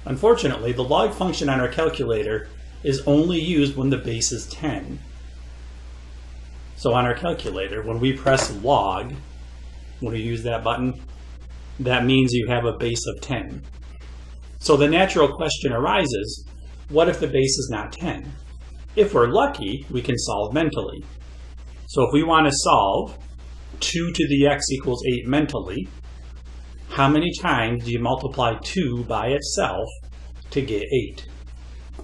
Unfortunately, the log function on our calculator is only used when the base is 10. So on our calculator, when we press log, when we use that button, that means you have a base of 10. So the natural question arises, what if the base is not 10? If we're lucky, we can solve mentally. So if we want to solve 2 to the x equals 8 mentally, how many times do you multiply 2 by itself to get 8?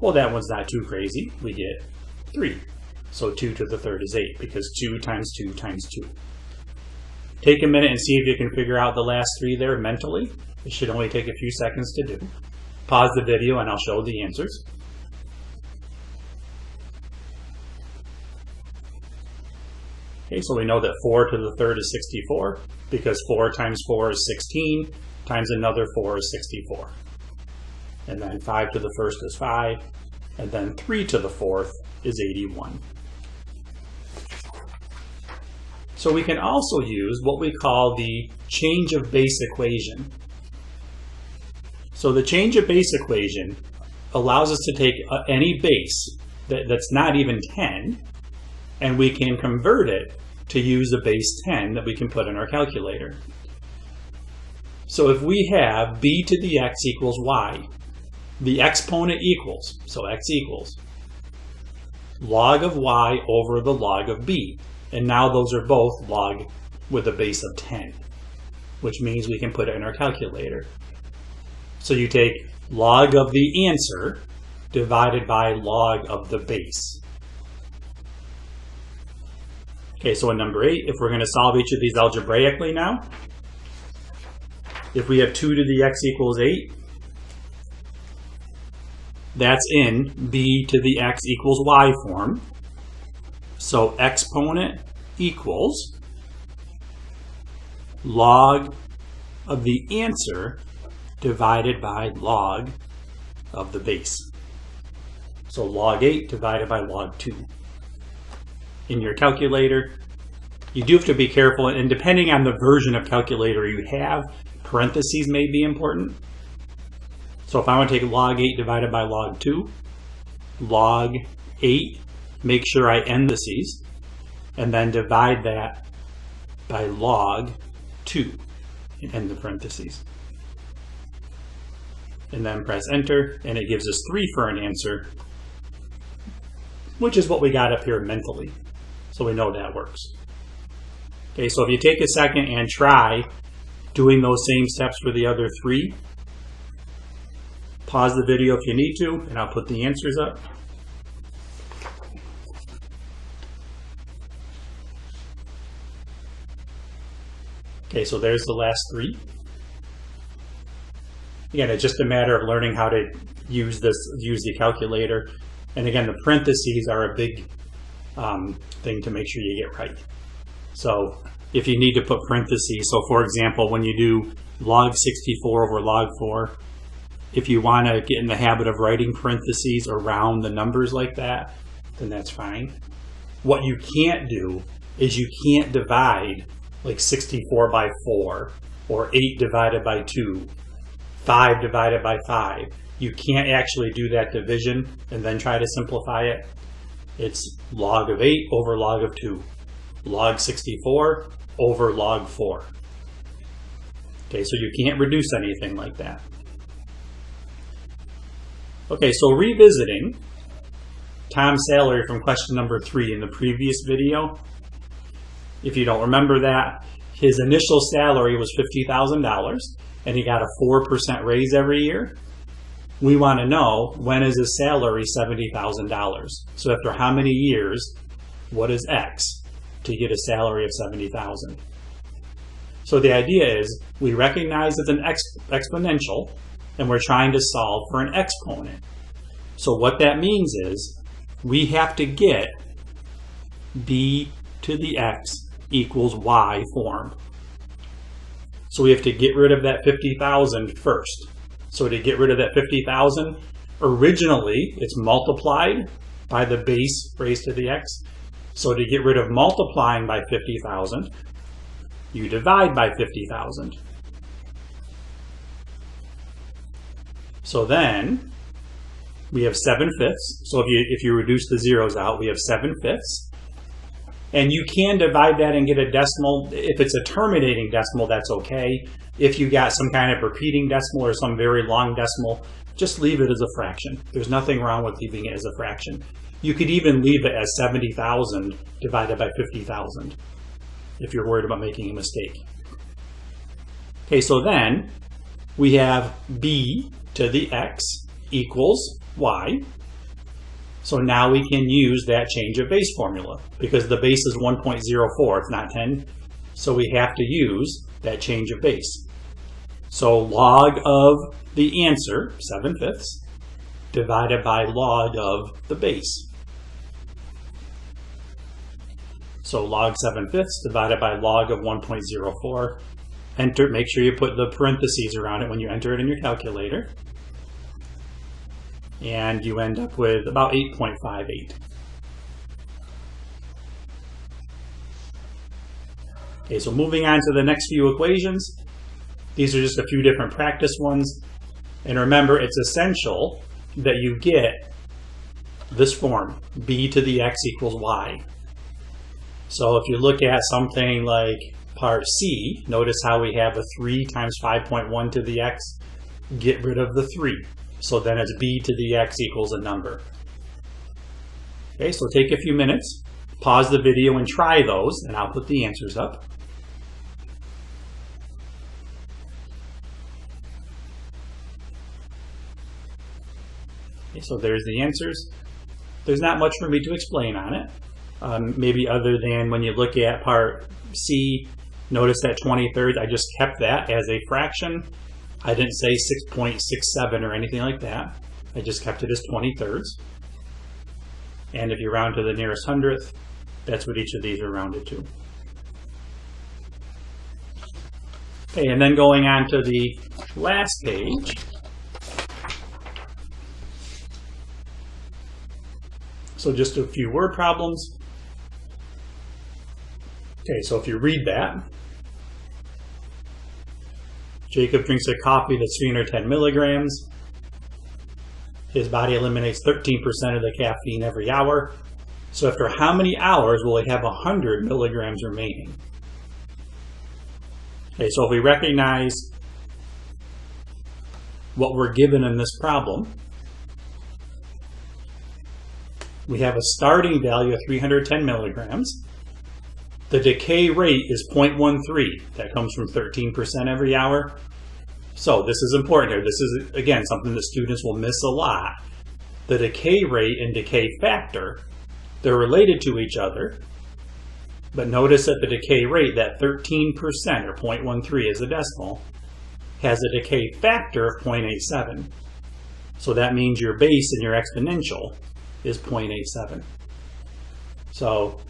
Well, that one's not too crazy. We get 3. So 2 to the third is 8, because 2 times 2 times 2. Take a minute and see if you can figure out the last 3 there mentally. It should only take a few seconds to do. Pause the video and I'll show the answers. Okay, so we know that 4 to the third is 64, because 4 times 4 is 16, times another 4 is 64. And then 5 to the first is 5, and then 3 to the fourth is 81. So we can also use what we call the change of base equation. So the change of base equation allows us to take any base that's not even 10, and we can convert it to use a base 10 that we can put in our calculator. So if we have b to the x equals y, the exponent equals, so x equals, log of y over the log of b. And now those are both log with a base of 10, which means we can put it in our calculator. So you take log of the answer divided by log of the base. Okay, so in number 8, if we're going to solve each of these algebraically now, if we have 2 to the x equals 8, that's in b to the x equals y form. So exponent equals log of the answer divided by log of the base. So log 8 divided by log 2. In your calculator, you do have to be careful, and depending on the version of calculator you have, parentheses may be important. So if I want to take log 8 divided by log 2, log 8, make sure I end parentheses, and then divide that by log 2, and end the parentheses. And then press enter, and it gives us 3 for an answer, which is what we got up here mentally. So we know that works. Okay, so if you take a second and try doing those same steps for the other 3, pause the video if you need to, and I'll put the answers up. Okay, so there's the last 3. Again, it's just a matter of learning how to use the calculator. And again, the parentheses are a big thing to make sure you get right. So if you need to put parentheses, so for example, when you do log 64 over log 4, if you want to get in the habit of writing parentheses around the numbers like that, then that's fine. What you can't do is you can't divide like 64 by 4, or 8 divided by 2, 5 divided by 5. You can't actually do that division and then try to simplify it. It's log of 8 over log of 2. Log 64 over log 4. Okay, so you can't reduce anything like that. Okay, so revisiting Tom's salary from question number 3 in the previous video. If you don't remember that, his initial salary was $50,000 and he got a 4% raise every year. We want to know, when is his salary $70,000? So after how many years, what is X to get a salary of $70,000? So the idea is we recognize it's an exponential and we're trying to solve for an exponent. So what that means is we have to get b to the x equals y form. So we have to get rid of that 50,000 first. So to get rid of that 50,000, originally it's multiplied by the base raised to the x. So to get rid of multiplying by 50,000, you divide by 50,000. So then we have 7/5. So if you reduce the zeros out, we have 7/5. And you can divide that and get a decimal. If it's a terminating decimal, that's okay. If you got some kind of repeating decimal or some very long decimal, just leave it as a fraction. There's nothing wrong with leaving it as a fraction. You could even leave it as 70,000 divided by 50,000 if you're worried about making a mistake. Okay, so then we have b to the x equals y. So now we can use that change of base formula because the base is 1.04, it's not 10. So we have to use that change of base. So log of the answer, 7/5, divided by log of the base. So log 7/5 divided by log of 1.04. Enter, make sure you put the parentheses around it when you enter it in your calculator. And you end up with about 8.58. Okay, so moving on to the next few equations. These are just a few different practice ones. And remember, it's essential that you get this form, b to the x equals y. So if you look at something like part C, notice how we have a 3 times 5.1 to the x. Get rid of the 3. So then it's b to the x equals a number. Okay, so take a few minutes, pause the video and try those, and I'll put the answers up. Okay, so there's the answers. There's not much for me to explain on it. Maybe other than when you look at part C, notice that 20/3, I just kept that as a fraction. I didn't say 6.67 or anything like that. I just kept it as 20/3. And if you round to the nearest hundredth, that's what each of these are rounded to. Okay, and then going on to the last page. So just a few word problems. Okay, so if you read that, Jacob drinks a coffee that's 310 milligrams. His body eliminates 13% of the caffeine every hour. So after how many hours will he have 100 milligrams remaining? Okay, so if we recognize what we're given in this problem, we have a starting value of 310 milligrams. The decay rate is 0.13. That comes from 13% every hour. So this is important here. This is, again, something that students will miss a lot. The decay rate and decay factor, they're related to each other. But notice that the decay rate, that 13% or 0.13 is a decimal, has a decay factor of 0.87. So that means your base and your exponential is 0.87. So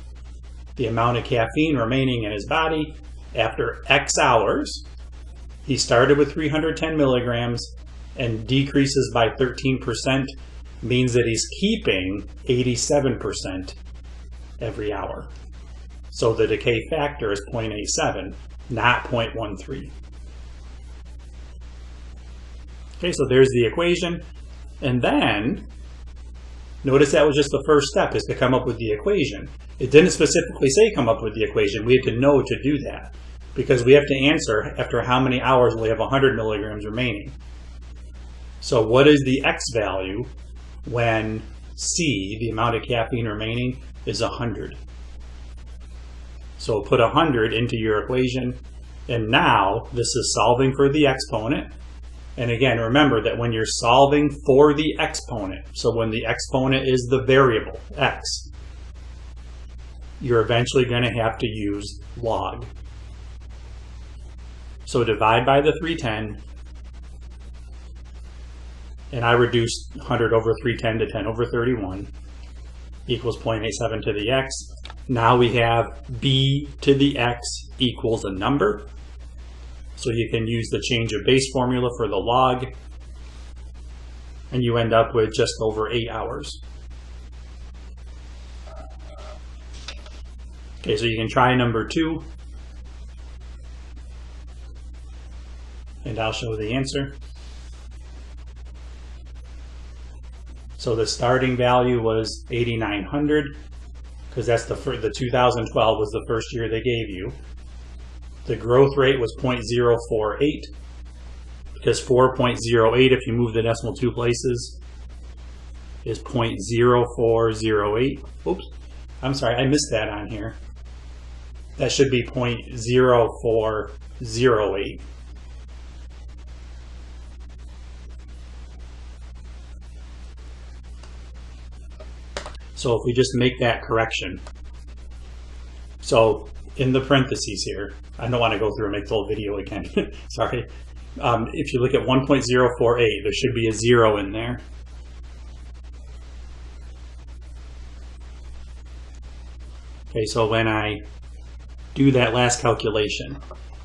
the amount of caffeine remaining in his body after X hours, he started with 310 milligrams and decreases by 13%, means that he's keeping 87% every hour. So the decay factor is 0.87, not 0.13. Okay, so there's the equation. And then, notice that was just the first step, is to come up with the equation. It didn't specifically say come up with the equation. We had to know to do that because we have to answer after how many hours will we have 100 milligrams remaining. So what is the X value when C, the amount of caffeine remaining, is 100? So put 100 into your equation. And now this is solving for the exponent. And again, remember that when you're solving for the exponent, so when the exponent is the variable, x, you're eventually going to have to use log. So divide by the 310, and I reduced 100 over 310 to 10 over 31, equals 0.87 to the x. Now we have b to the x equals a number. So you can use the change of base formula for the log, and you end up with just over 8 hours. Okay, so you can try number 2, and I'll show the answer. So the starting value was 8,900 because that's the 2012 was the first year they gave you. The growth rate was 0.048 because 4.08, if you move the decimal 2 places, is 0.0408. Oops, I'm sorry, I missed that on here. That should be 0.0408. So if we just make that correction. So in the parentheses here, I don't want to go through and make the whole video again. Sorry. If you look at 1.048, there should be a 0 in there. Okay, so when I do that last calculation,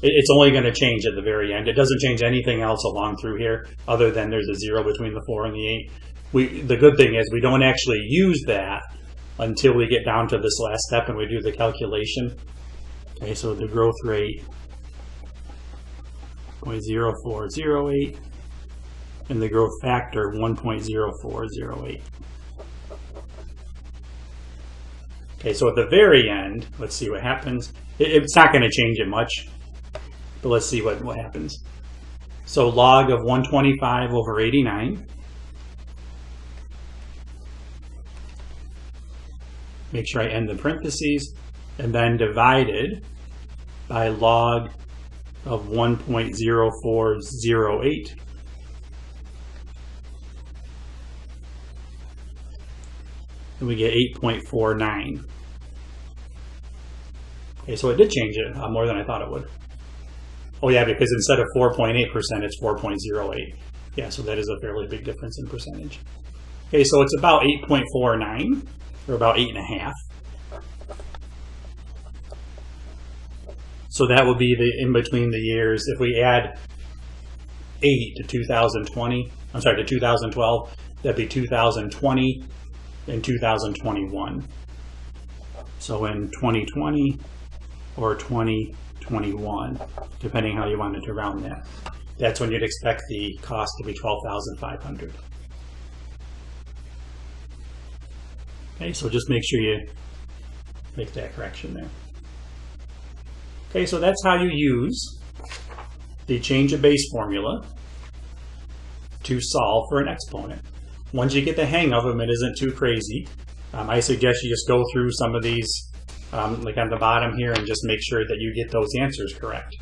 it's only going to change at the very end. It doesn't change anything else along through here other than there's a 0 between the 4 and the 8. The good thing is we don't actually use that until we get down to this last step and we do the calculation. Okay, so the growth rate 0.0408 and the growth factor 1.0408. Okay, so at the very end, let's see what happens. It's not going to change it much, but let's see what happens. So log of 125 over 89. Make sure I end the parentheses, and then divided by log of 1.0408. And we get 8.49. Okay, so it did change it more than I thought it would. Oh yeah, because instead of 4.8%, it's 4.08. Yeah, so that is a fairly big difference in percentage. Okay, so it's about 8.49, or about 8.5. So that would be the in between the years. If we add 8 to 2020, I'm sorry, to 2012, that'd be 2020 and 2021. So in 2020 or 2021, depending how you wanted to round that, that's when you'd expect the cost to be $12,500. Okay, so just make sure you make that correction there. Okay, so that's how you use the change of base formula to solve for an exponent. Once you get the hang of them, it isn't too crazy. I suggest you just go through some of these, like on the bottom here, and just make sure that you get those answers correct.